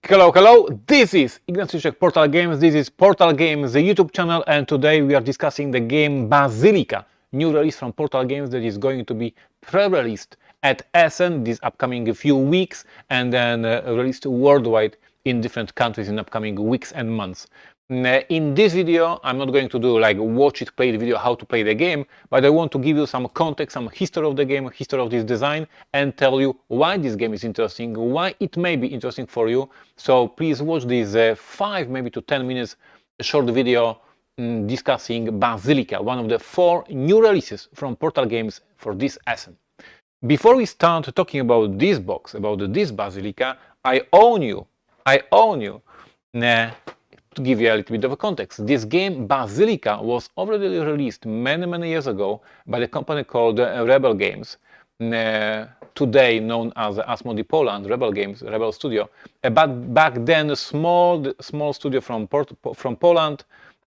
Hello, this is Ignacy Portal Games, this is Portal Games, the YouTube channel, and today we are discussing the game Basilica, new release from Portal Games that is going to be pre-released at Essen this upcoming few weeks and then released worldwide in different countries in upcoming weeks and months. In this video, I'm not going to do like watch it, play the video, how to play the game, but I want to give you some context, some history of the game, history of this design, and tell you why this game is interesting, why it may be interesting for you. So please watch this 5 maybe to 10 minutes short video discussing Basilica, one of the 4 new releases from Portal Games for this Essen. Before we start talking about this box, about this Basilica, I own you. To give you a little bit of a context, this game Basilica was already released many years ago by the company called Rebel Games, today known as Asmodee Poland, Rebel Games, Rebel Studio. But back then, a small studio from Poland,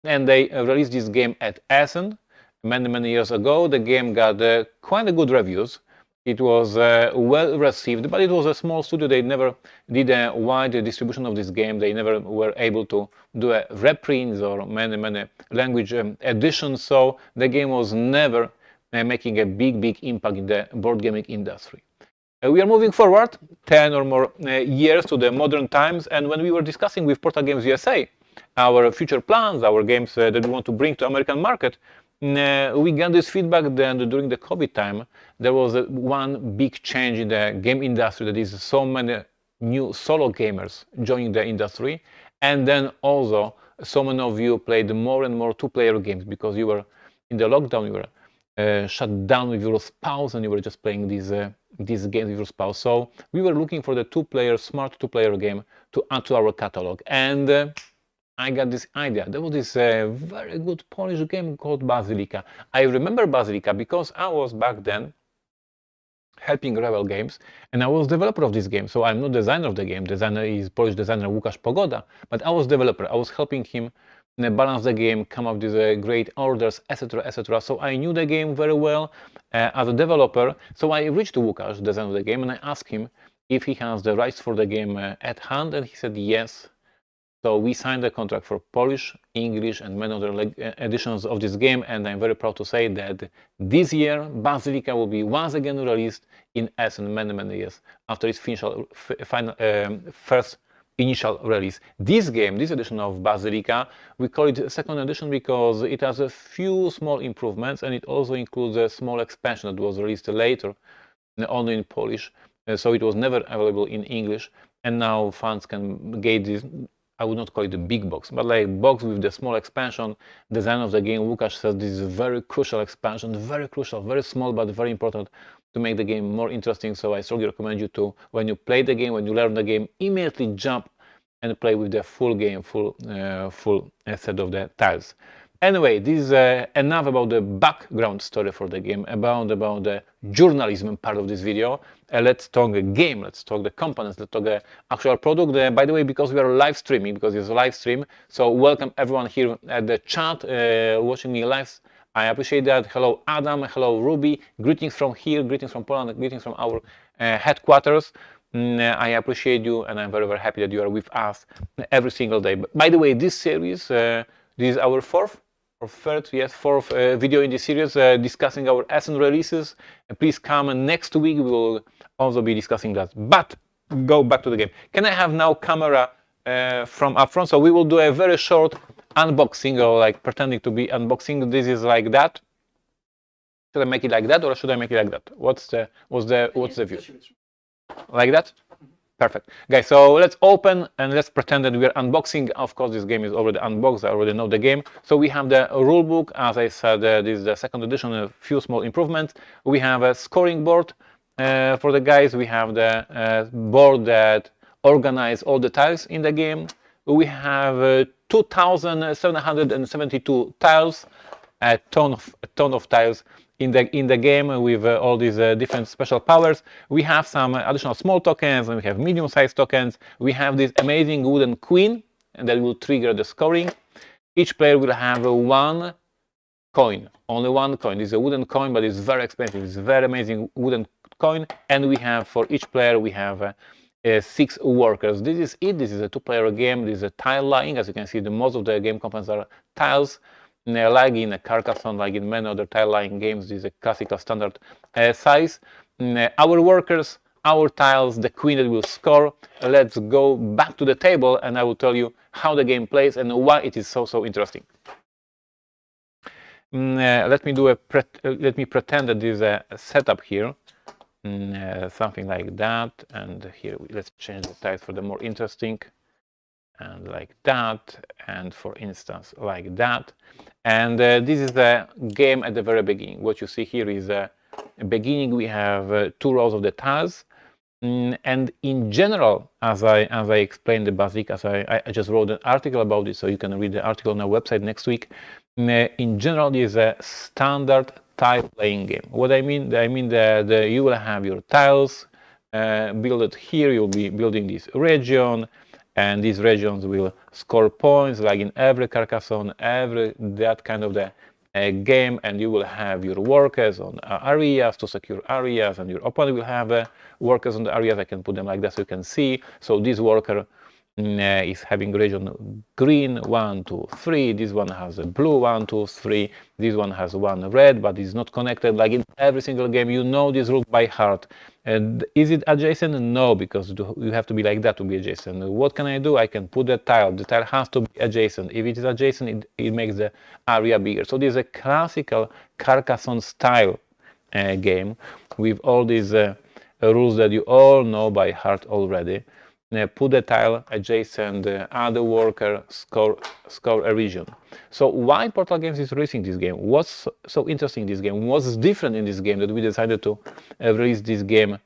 and they released this game at Essen many years ago. The game got quite a good reviews. It was well received, but it was a small studio. They never did a wide distribution of this game. They never were able to do a reprints or many language editions. So the game was never making a big impact in the board gaming industry. We are moving forward 10 or more years to the modern times, and when we were discussing with Portal Games USA our future plans, our games that we want to bring to American market, we got this feedback then during the COVID time. There was one big change in the game industry, that is so many new solo gamers joining the industry, and then also so many of you played more and more two-player games because you were in the lockdown, you were shut down with your spouse and you were just playing these games with your spouse. So we were looking for the smart two-player game to add to our catalog, and I got this idea. There was this very good Polish game called Basilica. I remember Basilica because I was back then helping Rebel Games, and I was developer of this game. So I'm not designer of the game. Designer is Polish designer Łukasz Pogoda, but I was developer. I was helping him balance the game, come up with great orders, etc. So I knew the game very well as a developer. So I reached Łukasz, designer of the game, and I asked him if he has the rights for the game at hand, and he said yes. So we signed a contract for Polish, English, and many other editions of this game, and I'm very proud to say that this year Basilica will be once again released in Essen many years after its first initial release. This game, this edition of Basilica, we call it second edition because it has a few small improvements, and it also includes a small expansion that was released later, only in Polish, so it was never available in English, and now fans can get this. I would not call it a big box, but like box with the small expansion. Design of the game, Łukasz says this is a very crucial expansion, very crucial, very small, but very important to make the game more interesting. So I strongly recommend you to, when you play the game, when you learn the game, immediately jump and play with the full game, full set of the tiles. Anyway, this is enough about the background story for the game, about the journalism part of this video. Let's talk the game, let's talk the components, let's talk the actual product. By the way, because we are live streaming, because it's a live stream, so welcome everyone here at the chat, watching me live. I appreciate that. Hello Adam, hello Ruby, greetings from here, greetings from Poland, greetings from our headquarters. I appreciate you, and I'm very happy that you are with us every single day. By the way, this series, this is our fourth video in this series discussing our Essen releases. Please come next week, we will also be discussing that. But go back to the game. Can I have now camera from up front? So we will do a very short unboxing, or like pretending to be unboxing. This is like that. Should I make it like that, or should I make it like that? What's the view? Like that? Perfect. Guys, so let's open and let's pretend that we are unboxing. Of course, this game is already unboxed. I already know the game. So we have the rule book. As I said, this is the second edition, a few small improvements. We have a scoring board for the guys. We have the board that organizes all the tiles in the game. We have 2,772 tiles, a ton of tiles in the game with all these different special powers. We have some additional small tokens, and we have medium-sized tokens. We have this amazing wooden queen, and that will trigger the scoring. Each player will have one coin, only one coin. This is a wooden coin, but it's very expensive. It's a very amazing wooden coin, and we have, for each player, we have 6 workers. This is it. This is a 2-player game. This is a tile laying. As you can see, most of the game components are tiles. Like in a Carcassonne, like in many other tile laying games, this is a classical standard size. Our workers, our tiles, the queen that will score. Let's go back to the table and I will tell you how the game plays and why it is so interesting. Let me pretend that there is a setup here. Something like that, and here let's change the tiles for the more interesting, and like that, and for instance like that. And this is the game at the very beginning. What you see here is the beginning. We have 2 rows of the tiles, and in general, as I explained the Basilica, I just wrote an article about it, so you can read the article on our website next week. In general, this is a standard tile playing game. What I mean that you will have your tiles built here. You'll be building this region, and these regions will score points, like in every Carcassonne, that kind of the game. And you will have your workers on areas to secure areas, and your opponent will have workers on the areas. I can put them like that so you can see. So this worker is having region green 1, 2, 3. This one has a blue 1, 2, 3. This one has 1 red, but it's not connected. Like in every single game, you know this rule by heart. And is it adjacent? No, because you have to be like that to be adjacent. What can I do? I can put the tile. The tile has to be adjacent. If it is adjacent, it makes the area bigger. So this is a classical Carcassonne style game with all these rules that you all know by heart already. Put the tile adjacent, add a worker, score a region. So why Portal Games is releasing this game? What's so interesting in this game? What's different in this game that we decided to release this game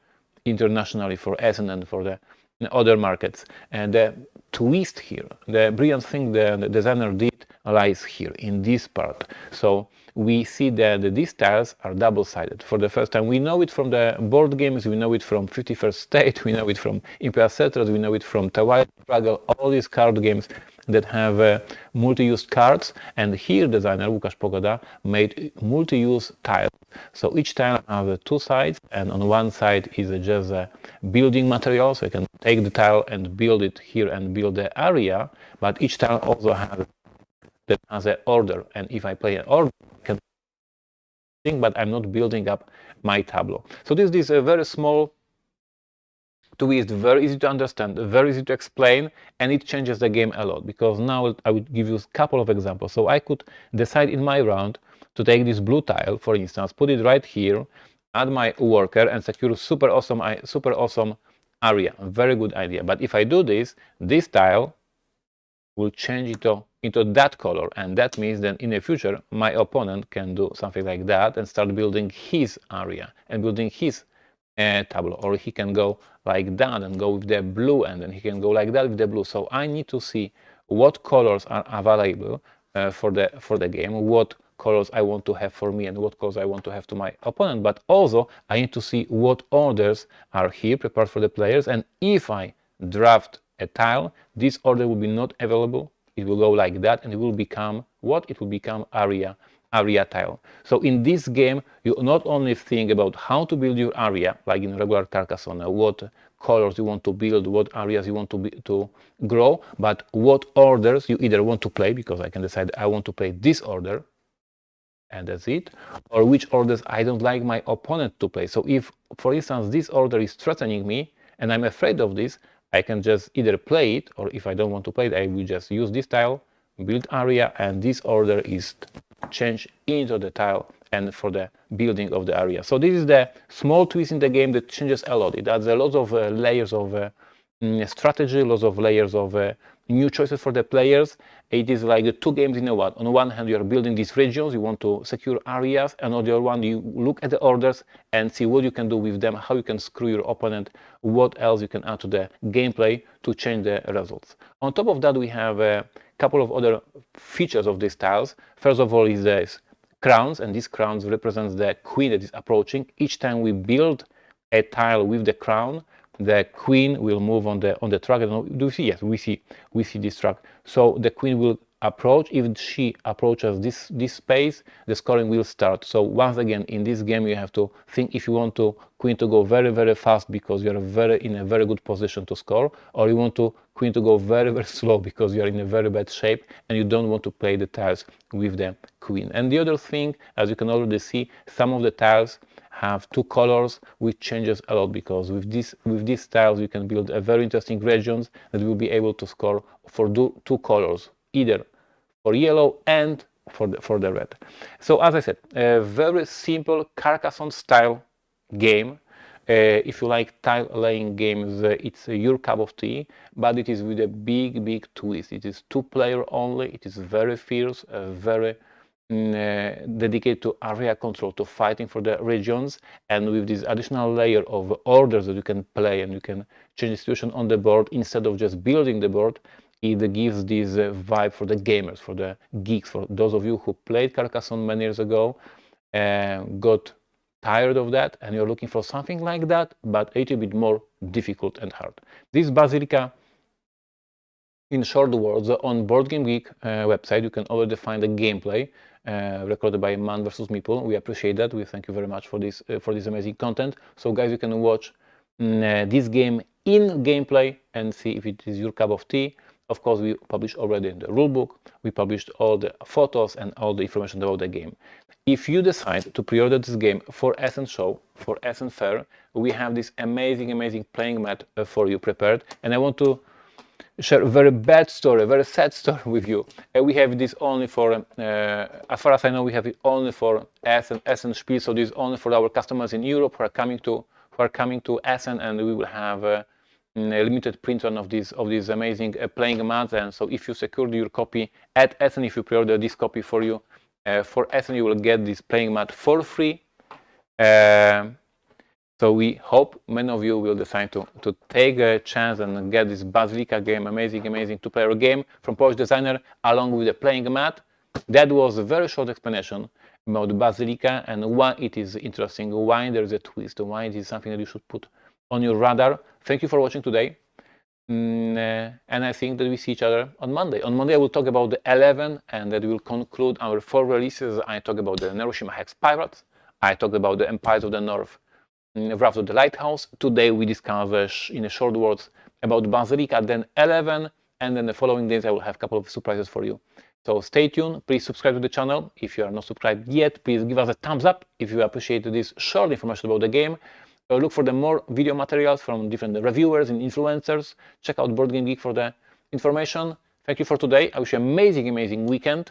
internationally for Essen and for the other markets? And the twist here, the brilliant thing the designer did lies here in this part. So we see that these tiles are double-sided for the first time. We know it from the board games, we know it from 51st State, we know it from Imperial Settlers, we know it from Twilight Struggle, all these card games that have multi-use cards. And here designer Łukasz Pogoda made multi-use tiles. So each tile has 2 sides, and on one side is just a building material, so you can take the tile and build it here and build the area. But each tile also has an order, and if I play an order, but I'm not building up my tableau. So this is a very small twist, very easy to understand, very easy to explain, and it changes the game a lot, because now I will give you a couple of examples. So I could decide in my round to take this blue tile, for instance, put it right here, add my worker, and secure super awesome area. Very good idea. But if I do this tile will change into that color, and that means that in the future my opponent can do something like that and start building his area and building his tableau, or he can go like that and go with the blue, and then he can go like that with the blue. So I need to see what colors are available for the game, what colors I want to have for me and what colors I want to have to my opponent. But also I need to see what orders are here prepared for the players, and if I draft a tile, this order will be not available. It will go like that, and it will become what? It will become area tile. So in this game, you not only think about how to build your area, like in regular Carcassonne, what colors you want to build, what areas you want to grow, but what orders you either want to play, because I can decide I want to play this order, and that's it, or which orders I don't like my opponent to play. So if, for instance, this order is threatening me, and I'm afraid of this, I can just either play it, or if I don't want to play it, I will just use this tile, build area, and this order is changed into the tile and for the building of the area. So this is the small twist in the game that changes a lot. It adds a lot of layers of strategy, lots of layers of new choices for the players. It is like 2 games in a one. On one hand, you are building these regions, you want to secure areas, and on the other one, you look at the orders and see what you can do with them, how you can screw your opponent, what else you can add to the gameplay to change the results. On top of that, we have a couple of other features of these tiles. First of all is this crowns, and these crowns represents the queen that is approaching. Each time we build a tile with the crown, the queen will move on the track. Do you see? Yes, we see this track. So the queen will approach. If she approaches this space, the scoring will start. So once again, in this game, you have to think if you want to queen to go very, very fast because you are in a very good position to score, or you want to queen to go very, very slow because you are in a very bad shape and you don't want to play the tiles with the queen. And the other thing, as you can already see, some of the tiles have two colors, which changes a lot, because with these tiles you can build a very interesting regions that will be able to score for two colors, either for yellow and for the red. So as I said, a very simple Carcassonne style game. If you like tile laying games, it's your cup of tea, but it is with a big twist. It is 2-player only. It is very fierce, very dedicated to area control, to fighting for the regions, and with this additional layer of orders that you can play, and you can change the situation on the board instead of just building the board. It gives this vibe for the gamers, for the geeks, for those of you who played Carcassonne many years ago, got tired of that, and you're looking for something like that, but a little bit more difficult and hard. This Basilica, in short words, on Board Game Geek website, you can already find the gameplay recorded by Man vs. Meeple. We appreciate that. We thank you very much for this amazing content. So guys, you can watch this game in gameplay and see if it is your cup of tea. Of course, we published already the rulebook. We published all the photos and all the information about the game. If you decide to pre-order this game for Essen Show, for Essen Fair, we have this amazing playing mat for you prepared. And I want to share a very bad story, a very sad story with you. We have this only for, as far as I know, we have it only for Essen Spiel. So this is only for our customers in Europe who are coming to Essen, and we will have a limited print run of these amazing playing mats. And so if you secured your copy at Essen, if you pre-order this copy for you for Essen, you will get this playing mat for free. So we hope many of you will decide to take a chance and get this Basilica game, amazing 2-player game from Polish designer, along with the playing mat. That was a very short explanation about Basilica and why it is interesting, why there is a twist, why it is something that you should put on your radar. Thank you for watching today. And I think that we see each other on Monday. On Monday I will talk about the 11, and that will conclude our 4 releases. I talk about the Nerushima Hex Pirates. I talked about the Empires of the North, Wrath of the Lighthouse. Today we discuss in a short words about Basilica, then 11, and then the following days I will have a couple of surprises for you. So stay tuned. Please subscribe to the channel. If you are not subscribed yet, please give us a thumbs up if you appreciate this short information about the game. Look for the more video materials from different reviewers and influencers. Check out Board Game Geek for the information. Thank you for today. I wish you an amazing weekend.